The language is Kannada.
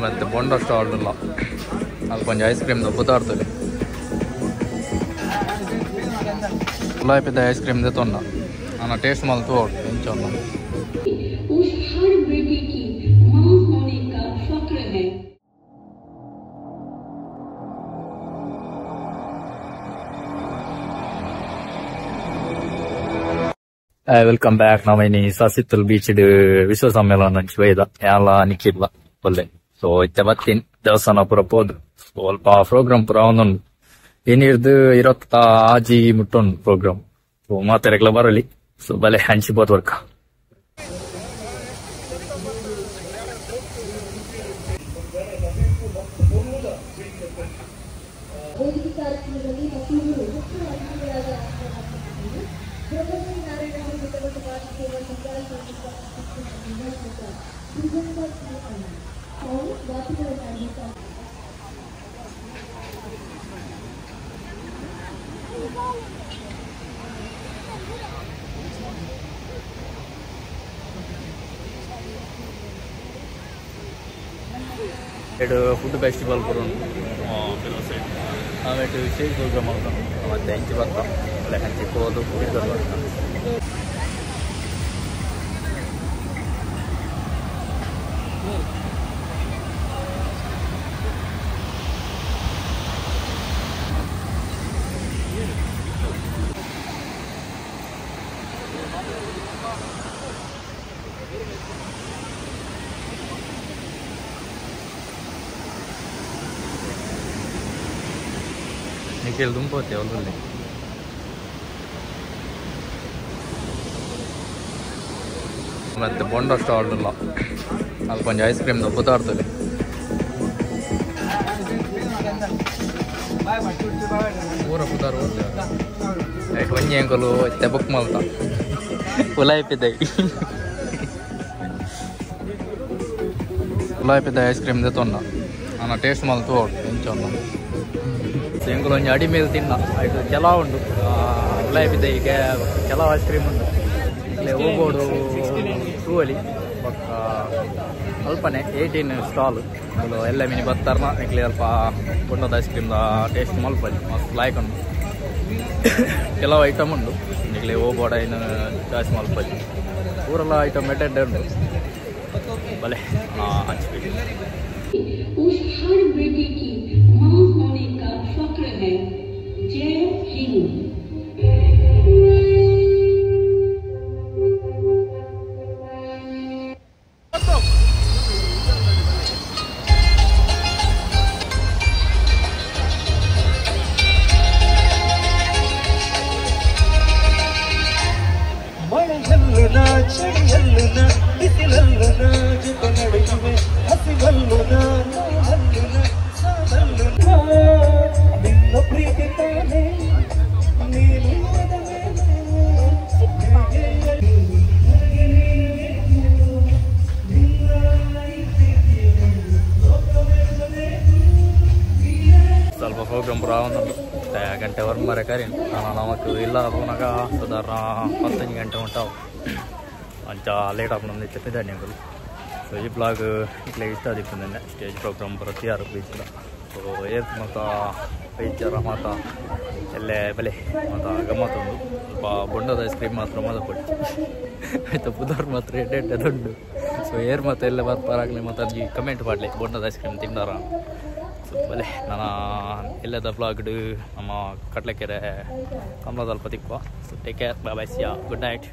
ಮತ್ತು ಬೊಂಡ ಸ್ಟಾಲ್ ಇಲ್ಲ ಅದು ಕೊಂಚ ಐಸ್ ಕ್ರೀಮ್ದು ಪದಾರ್ಥದಲ್ಲಿ ಗುಲಾಬಿದ ಐಸ್ ಕ್ರೀಮ್ದು ತೊಂಡ ನಾನು ಟೇಸ್ಟ್ ಮಾಡಿ ತೋಡು ಇಂಚ ವೆಲ್ಕಮ್ ಬ್ಯಾಕ್ ನಾವೇನಿ ಸಸಿತ್ತಲ್ ಬೀಚ್ ವಿಶ್ವ ಸಮ್ಮೇಳನ ವೈದ ಎಲ್ಲ ನಿಕ್ಕಿಲ್ಲ ಒಳ್ಳೆ ಸೊ ಇತ್ತೆ ಬತ್ತೀನಿ ದೇವಸ್ಥಾನ ಪೂರ ಪೋದು ಸ್ವಲ್ಪ ಪ್ರೋಗ್ರಾಮ್ ಪೂರ ಒಂದೊಂದು ಏನಿರ್ದು ಆಜಿ ಮುಟ್ಟೊಂದು ಪ್ರೋಗ್ರಾಮ್ ಸೊ ಮಾತಾಡಕ್ಲ ಬರಲಿ ಸೊ ಬಲೆ ಹಂಚಿಬೋದು ವರ್ಕ ಫುಡ್ ಫೆಸ್ಟಿವಲ್ ಕೂಡ ಆಮೇಲೆ ಸ್ಟೇಜ್ ಪ್ರೋಗ್ರಾಮ್ ಆಗ್ತಾನೆ ಮತ್ತೆ ಹಂಚಿ ಬರ್ತಾವೆ ಒಳ್ಳೆ ಹಂಚಿ ಹೋದು ನಿಖಿಲ್ ದುಂಪೋತೆ ಹೊಲದಲ್ಲಿ ಮತ್ತೆ ಬೊಂಡ ಸ್ಟಾಲ್ ಇಲ್ಲ ಅದು ಕೊಂಚ ಐಸ್ ಕ್ರೀಮ್ದು ಪದಾರ್ಥದಲ್ಲಿ ಪೂರ ಪದಾರ್ಥ ಆಯ್ತು ಒಂಜಿ ಅಂಕಲು ತೆಬಕ್ ಮಲ್ತ ಗುಲಾಬಿದ ಐಸ್ ಕ್ರೀಮ್ದು ತೊಂಡ ನಾನು ಟೇಸ್ಟ್ ಮಾಡಿ ತೋಡು ಇಂಚ ಎಂಕುಲು ಒಂಜಿ ಅಡಿ ಮೇಲೆ ತಿನ್ನ ಆಯ್ತು ಕೆಲವು ಉಂಟು ಗುಲಾಬಿದ ಈಗ ಕೆಲವು ಐಸ್ ಕ್ರೀಮ್ ಉಂಟು ಇಲ್ಲೇ ಹೋಗ್ಬೋಡು ಟೂವಲ್ಲಿ ಬಟ್ ಅಲ್ಪನೇ 18 ಸ್ಟಾಲ್ ಎಲ್ಲ ಮಿನಿ ಬರ್ತಾರ ಇಕ್ಲಿ ಸ್ವಲ್ಪ ಬಣ್ಣದ ಐಸ್ ಕ್ರೀಮ್ದ ಟೇಸ್ಟ್ ಮಲ್ಪಲ್ಲಿ ಮಸ್ತ್ ಲಾಯ್ಕ್ ಉಂಟು ಕೆಲವು ಐಟಮ್ ಉಂಟು ಇಕ್ಲಿ ಹೋಗ್ಬೋಡ ಇನ್ನು ಚಾಯ್ಸ್ ಮಲ್ಪಲ್ಲಿ ಊರೆಲ್ಲ ಐಟಮ್ ಅಟೆಂಡ್ ಉಂಟು ಬಲೆ ಹಂಚ್ಬೇಕು ಸ್ವಲ್ಪ ಪ್ರೋಗ್ರಾಮ್ ಪೂರ ಒಂದೊಂದು ಗಂಟೆ ವರ್ಮರೆ ಕರೀನ್ ನಮಕ್ ಇಲ್ಲ ಪೂನಾಗ ಸಾಧಾರಣ 15 ಗಂಟೆ ಉಂಟಾವು ಅಂಚ ಲೇಟ್ ಆಪುಂಡು చెప్పేదాన్ని అంకుల్ సో ఈ బ్లాగ్ ఇట్లా ఇష్ట ఆదిప్పుందండి స్టేజ్ ప్రోగ్రామ్ ಪ್ರತಿಯಾರು ಬೀಚ್ಲ ಸೊ ಏರ್ ಮತ್ತು ಬೀಚರ ಮಾತ ಎಲ್ಲೇ ಬೆಲೆ ಮತ್ತು ಗಮ್ಮತ್ತು ಉಂಡು ಸ್ವಲ್ಪ ಬೊಂಡದ ಐಸ್ ಕ್ರೀಮ್ ಮಾತ್ರ ಮದ ಕೊಟ್ಟು ಆಯ್ತು ಬುಧವಾರ ಮಾತ್ರ ಎಡ್ಡೆ ದೊಡ್ಡ ಸೊ ಏರ್ ಮತ್ತು ಎಲ್ಲ ಬರ್ಪಾರಾಗಲಿ ಮತ್ತು ಅದಕ್ಕೆ ಕಮೆಂಟ್ ಮಾಡಲಿ ಬೊಂಡದ ಐಸ್ ಕ್ರೀಮ್ ತಿಂದಾರ ಸೊ ಬಲೆ ನಾನು ಎಲ್ಲದ ಬ್ಲಾಗ್ಡು ನಮ್ಮ ಕಟ್ಲೆಕೆರೆ ಕಮಲದಲ್ಲಿ ಪತಿಕ್ವ so take care bye bye see ya good night